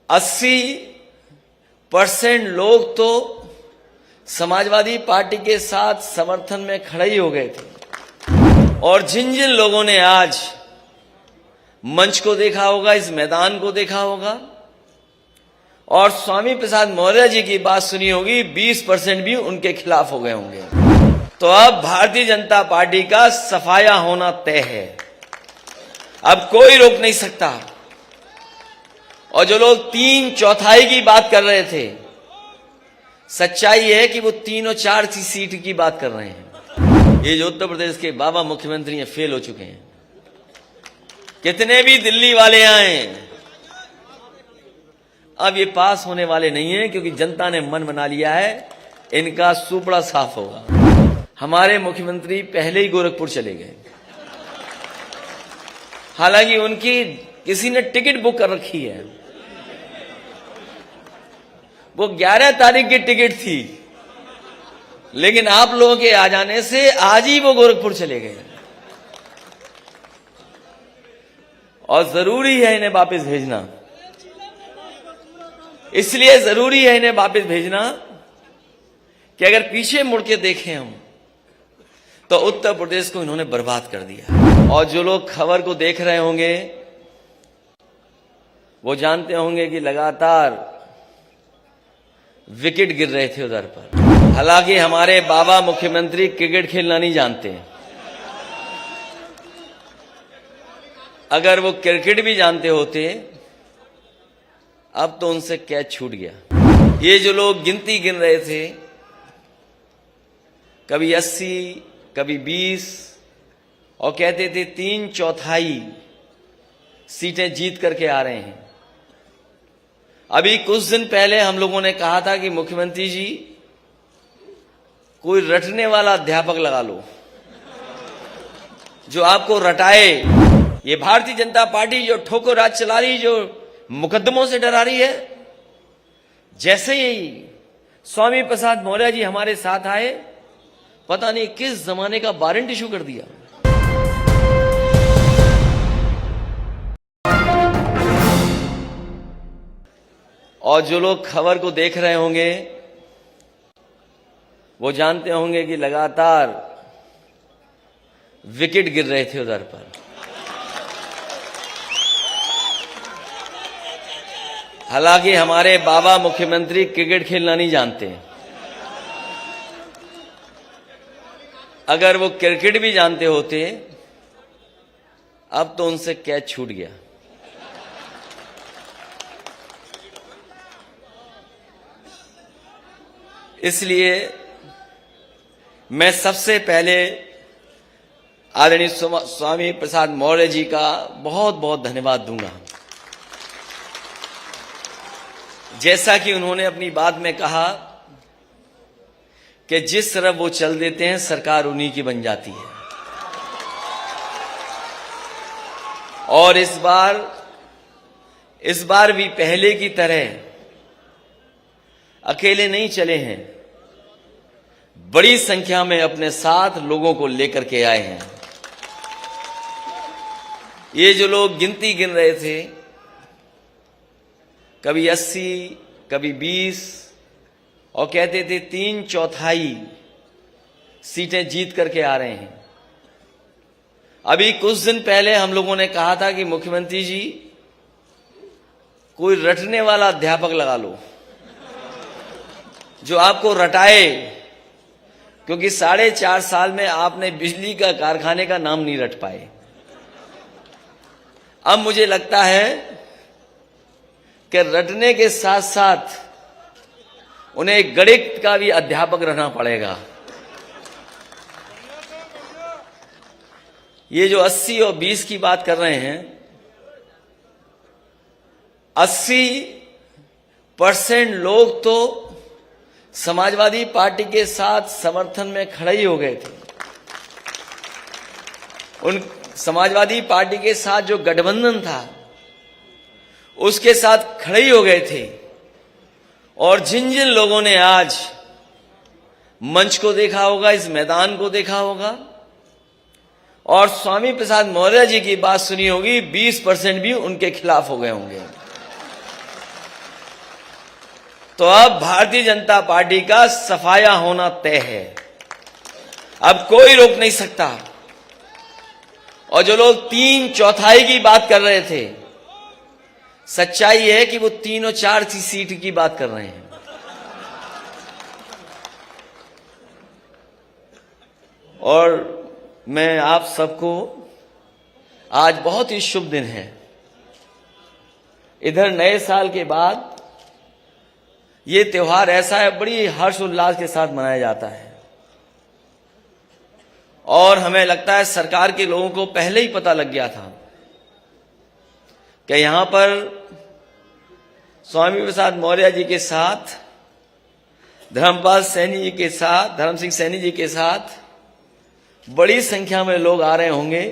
80% लोग तो समाजवादी पार्टी के साथ समर्थन में खड़े ही हो गए थे। और जिन जिन लोगों ने आज मंच को देखा होगा, इस मैदान को देखा होगा और स्वामी प्रसाद मौर्य जी की बात सुनी होगी, 20% भी उनके खिलाफ हो गए होंगे। तो अब भारतीय जनता पार्टी का सफाया होना तय है, अब कोई रोक नहीं सकता। और जो लोग 3/4 की बात कर रहे थे, सच्चाई है कि वो 3 और 4 की सीट की बात कर रहे हैं। ये जो उत्तर प्रदेश के बाबा मुख्यमंत्री हैं, फेल हो चुके हैं। कितने भी दिल्ली वाले आए, अब ये पास होने वाले नहीं हैं, क्योंकि जनता ने मन बना लिया है इनका सुपड़ा साफ होगा। हमारे मुख्यमंत्री पहले ही गोरखपुर चले गए, हालांकि उनकी किसी ने टिकट बुक कर रखी है। वो 11 तारीख की टिकट थी, लेकिन आप लोगों के आ जाने से आज ही वो गोरखपुर चले गए। और जरूरी है इन्हें वापस भेजना, इसलिए जरूरी है इन्हें वापस भेजना कि अगर पीछे मुड़ के देखें हम, तो उत्तर प्रदेश को इन्होंने बर्बाद कर दिया। और जो लोग खबर को देख रहे होंगे वो जानते होंगे कि लगातार विकेट गिर रहे थे उधर पर। हालांकि हमारे बाबा मुख्यमंत्री क्रिकेट खेलना नहीं जानते। अगर वो क्रिकेट भी जानते होते, अब तो उनसे कैच छूट गया। ये जो लोग गिनती गिन रहे थे, कभी 80, कभी 20, और कहते थे 3/4 सीटें जीत करके आ रहे हैं। अभी कुछ दिन पहले हम लोगों ने कहा था कि मुख्यमंत्री जी, कोई रटने वाला अध्यापक लगा लो जो आपको रटाए। ये भारतीय जनता पार्टी जो ठोकर राज चला रही, जो मुकदमों से डरा रही है, जैसे ही स्वामी प्रसाद मौर्य जी हमारे साथ आए, पता नहीं किस जमाने का वारंट इशू कर दिया। और जो लोग खबर को देख रहे होंगे वो जानते होंगे कि लगातार विकेट गिर रहे थे उधर पर। हालांकि हमारे बाबा मुख्यमंत्री क्रिकेट खेलना नहीं जानते। अगर वो क्रिकेट भी जानते होते, अब तो उनसे कैच छूट गया। इसलिए मैं सबसे पहले आदरणीय स्वामी प्रसाद मौर्य जी का बहुत बहुत धन्यवाद दूंगा। जैसा कि उन्होंने अपनी बात में कहा कि जिस तरफ वो चल देते हैं, सरकार उन्हीं की बन जाती है। और इस बार भी पहले की तरह अकेले नहीं चले हैं, बड़ी संख्या में अपने साथ लोगों को लेकर के आए हैं। ये जो लोग गिनती गिन रहे थे, कभी 80, कभी 20, और कहते थे 3/4 सीटें जीत करके आ रहे हैं। अभी कुछ दिन पहले हम लोगों ने कहा था कि मुख्यमंत्री जी, कोई रटने वाला अध्यापक लगा लो जो आपको रटाए, क्योंकि 4.5 साल में आपने बिजली का कारखाने का नाम नहीं रट पाए। अब मुझे लगता है कि रटने के साथ साथ उन्हें गणित का भी अध्यापक रहना पड़ेगा। ये जो 80 और 20 की बात कर रहे हैं, 80% लोग तो समाजवादी पार्टी के साथ समर्थन में खड़े ही हो गए थे। उन समाजवादी पार्टी के साथ जो गठबंधन था, उसके साथ खड़े ही हो गए थे। और जिन जिन लोगों ने आज मंच को देखा होगा, इस मैदान को देखा होगा और स्वामी प्रसाद मौर्य जी की बात सुनी होगी, 20% भी उनके खिलाफ हो गए होंगे। तो अब भारतीय जनता पार्टी का सफाया होना तय है। अब कोई रोक नहीं सकता। और जो लोग 3/4 की बात कर रहे थे, सच्चाई है कि वो 3 और 4 सीट की बात कर रहे हैं। और मैं आप सबको, आज बहुत ही शुभ दिन है। इधर नए साल के बाद ये त्योहार ऐसा है, बड़ी हर्षोल्लास के साथ मनाया जाता है। और हमें लगता है सरकार के लोगों को पहले ही पता लग गया था कि यहां पर स्वामी प्रसाद मौर्य जी के साथ, धर्मपाल सैनी जी के साथ, धर्म सिंह सैनी जी के साथ बड़ी संख्या में लोग आ रहे होंगे।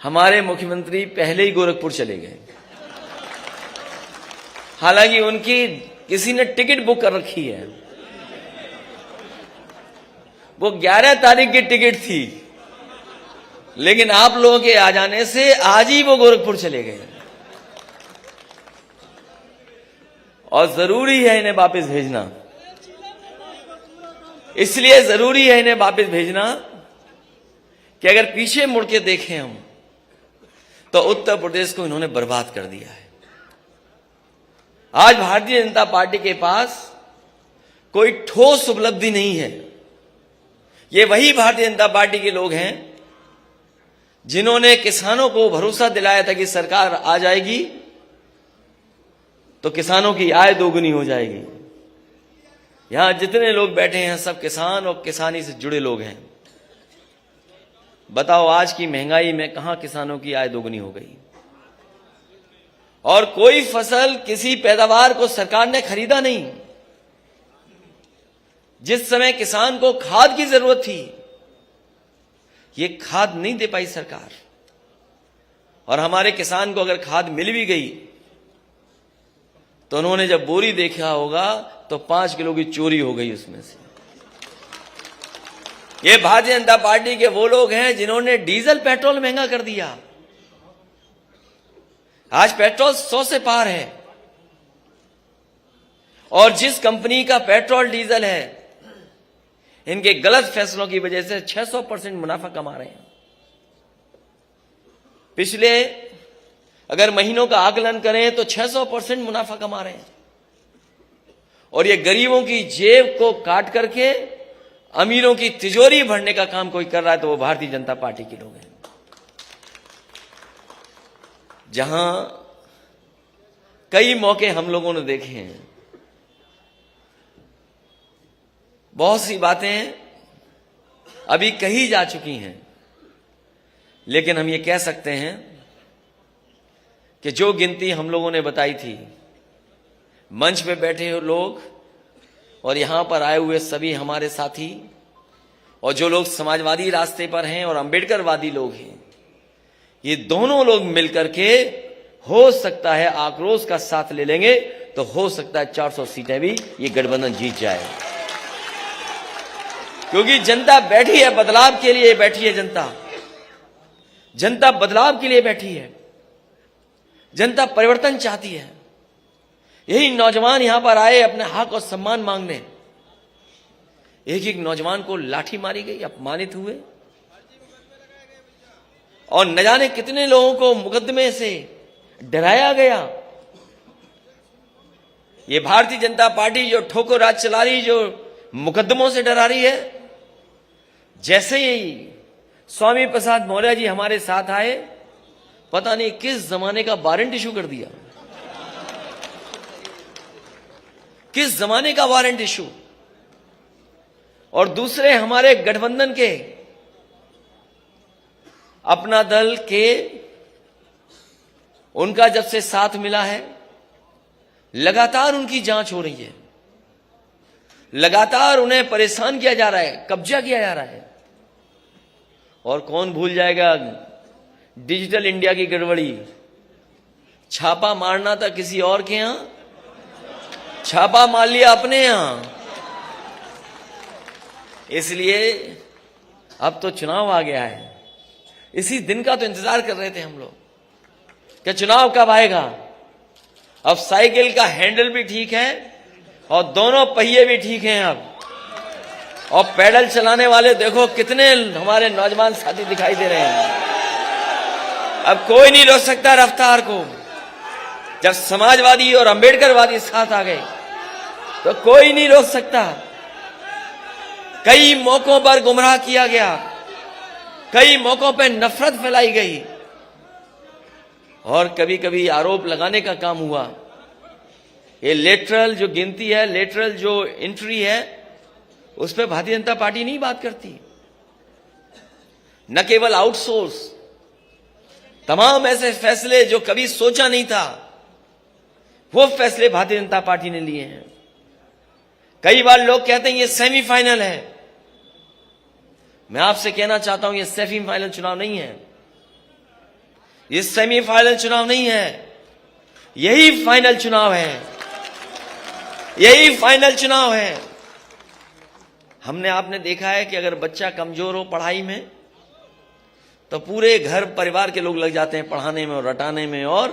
हमारे मुख्यमंत्री पहले ही गोरखपुर चले गए, हालांकि उनकी किसी ने टिकट बुक कर रखी है। वो 11 तारीख की टिकट थी, लेकिन आप लोगों के आ जाने से आज ही वो गोरखपुर चले गए। और जरूरी है इन्हें वापस भेजना, इसलिए जरूरी है इन्हें वापस भेजना कि अगर पीछे मुड़ के देखें हम, तो उत्तर प्रदेश को इन्होंने बर्बाद कर दिया है। आज भारतीय जनता पार्टी के पास कोई ठोस उपलब्धि नहीं है। ये वही भारतीय जनता पार्टी के लोग हैं जिन्होंने किसानों को भरोसा दिलाया था कि सरकार आ जाएगी तो किसानों की आय दोगुनी हो जाएगी। यहां जितने लोग बैठे हैं सब किसान और किसानी से जुड़े लोग हैं। बताओ, आज की महंगाई में कहां किसानों की आय दोगुनी हो गई? और कोई फसल, किसी पैदावार को सरकार ने खरीदा नहीं। जिस समय किसान को खाद की जरूरत थी, ये खाद नहीं दे पाई सरकार। और हमारे किसान को अगर खाद मिल भी गई तो उन्होंने जब बोरी देखा होगा तो 5 किलो की चोरी हो गई उसमें से। ये भारतीय जनता पार्टी के वो लोग हैं जिन्होंने डीजल पेट्रोल महंगा कर दिया। आज पेट्रोल 100 से पार है। और जिस कंपनी का पेट्रोल डीजल है, इनके गलत फैसलों की वजह से 600% मुनाफा कमा रहे हैं। पिछले अगर महीनों का आकलन करें तो 600% मुनाफा कमा रहे हैं। और ये गरीबों की जेब को काट करके अमीरों की तिजोरी भरने का काम कोई कर रहा है तो वो भारतीय जनता पार्टी के लोग हैं। जहां कई मौके हम लोगों ने देखे हैं, बहुत सी बातें अभी कही जा चुकी हैं, लेकिन हम ये कह सकते हैं कि जो गिनती हम लोगों ने बताई थी, मंच पे बैठे हुए लोग और यहां पर आए हुए सभी हमारे साथी और जो लोग समाजवादी रास्ते पर हैं और अंबेडकरवादी लोग हैं, ये दोनों लोग मिलकर के हो सकता है आक्रोश का साथ ले लेंगे तो हो सकता है 400 सीटें भी ये गठबंधन जीत जाए। क्योंकि जनता बैठी है, बदलाव के लिए बैठी है। जनता बदलाव के लिए बैठी है। जनता परिवर्तन चाहती है। यही नौजवान यहां पर आए अपने हक और सम्मान मांगने। एक एक नौजवान को लाठी मारी गई, अपमानित हुए और न जाने कितने लोगों को मुकदमे से डराया गया। ये भारतीय जनता पार्टी जो ठोकर राज चला रही, जो मुकदमों से डरा रही है, जैसे ही स्वामी प्रसाद मौर्य जी हमारे साथ आए, पता नहीं किस जमाने का वारंट इशू कर दिया। किस जमाने का वारंट इशू। और दूसरे हमारे गठबंधन के अपना दल के, उनका जब से साथ मिला है, लगातार उनकी जांच हो रही है। लगातार उन्हें परेशान किया जा रहा है, कब्जा किया जा रहा है। और कौन भूल जाएगा डिजिटल इंडिया की गड़बड़ी। छापा मारना था किसी और के यहां, छापा मार लिया अपने यहां। इसलिए अब तो चुनाव आ गया है। इसी दिन का तो इंतजार कर रहे थे हम लोग कि चुनाव कब आएगा। अब साइकिल का हैंडल भी ठीक है और दोनों पहिए भी ठीक हैं अब। और पैडल चलाने वाले देखो कितने हमारे नौजवान साथी दिखाई दे रहे हैं। अब कोई नहीं रोक सकता रफ्तार को। जब समाजवादी और अंबेडकरवादी साथ आ गए तो कोई नहीं रोक सकता। कई मौकों पर गुमराह किया गया, कई मौकों पर नफरत फैलाई गई और कभी कभी आरोप लगाने का काम हुआ। ये लेटरल जो गिनती है, लेटरल जो एंट्री है, उस पर भारतीय जनता पार्टी नहीं बात करती। न केवल आउटसोर्स, तमाम ऐसे फैसले जो कभी सोचा नहीं था, वो फैसले भारतीय जनता पार्टी ने लिए हैं। कई बार लोग कहते हैं ये सेमीफाइनल है। मैं आपसे कहना चाहता हूं ये सेमीफाइनल चुनाव नहीं है, ये सेमीफाइनल चुनाव नहीं है, यही फाइनल चुनाव है, यही फाइनल चुनाव है। हमने आपने देखा है कि अगर बच्चा कमजोर हो पढ़ाई में तो पूरे घर परिवार के लोग लग जाते हैं पढ़ाने में और रटाने में और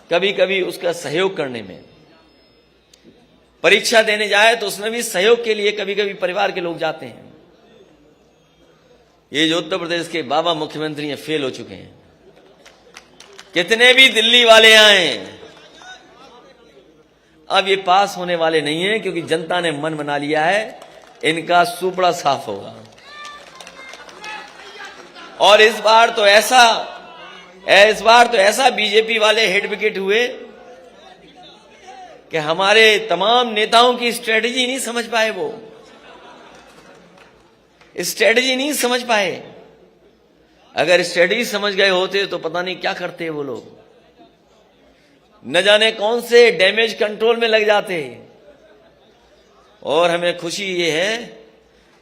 कभी कभी उसका सहयोग करने में। परीक्षा देने जाए तो उसमें भी सहयोग के लिए कभी कभी परिवार के लोग जाते हैं। ये जो उत्तर प्रदेश के बाबा मुख्यमंत्री हैं फेल हो चुके हैं। कितने भी दिल्ली वाले आए अब ये पास होने वाले नहीं हैं, क्योंकि जनता ने मन बना लिया है इनका सुपड़ा साफ होगा। और इस बार तो ऐसा बीजेपी वाले हेड विकेट हुए कि हमारे तमाम नेताओं की स्ट्रेटजी नहीं समझ पाए। वो स्ट्रेटजी नहीं समझ पाए। अगर स्ट्रेटजी समझ गए होते तो पता नहीं क्या करते वो लोग, न जाने कौन से डैमेज कंट्रोल में लग जाते। और हमें खुशी ये है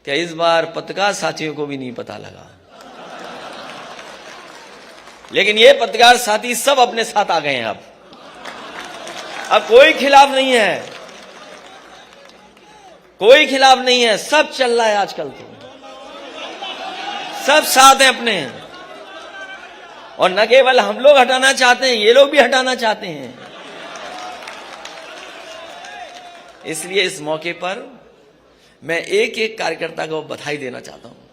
कि इस बार पत्रकार साथियों को भी नहीं पता लगा, लेकिन ये पत्रकार साथी सब अपने साथ आ गए हैं। अब कोई खिलाफ नहीं है, कोई खिलाफ नहीं है, सब चल रहा है आजकल तो, सब साथ हैं अपने। और न केवल हम लोग हटाना चाहते हैं, ये लोग भी हटाना चाहते हैं। इसलिए इस मौके पर मैं एक एक कार्यकर्ता को बधाई देना चाहता हूं।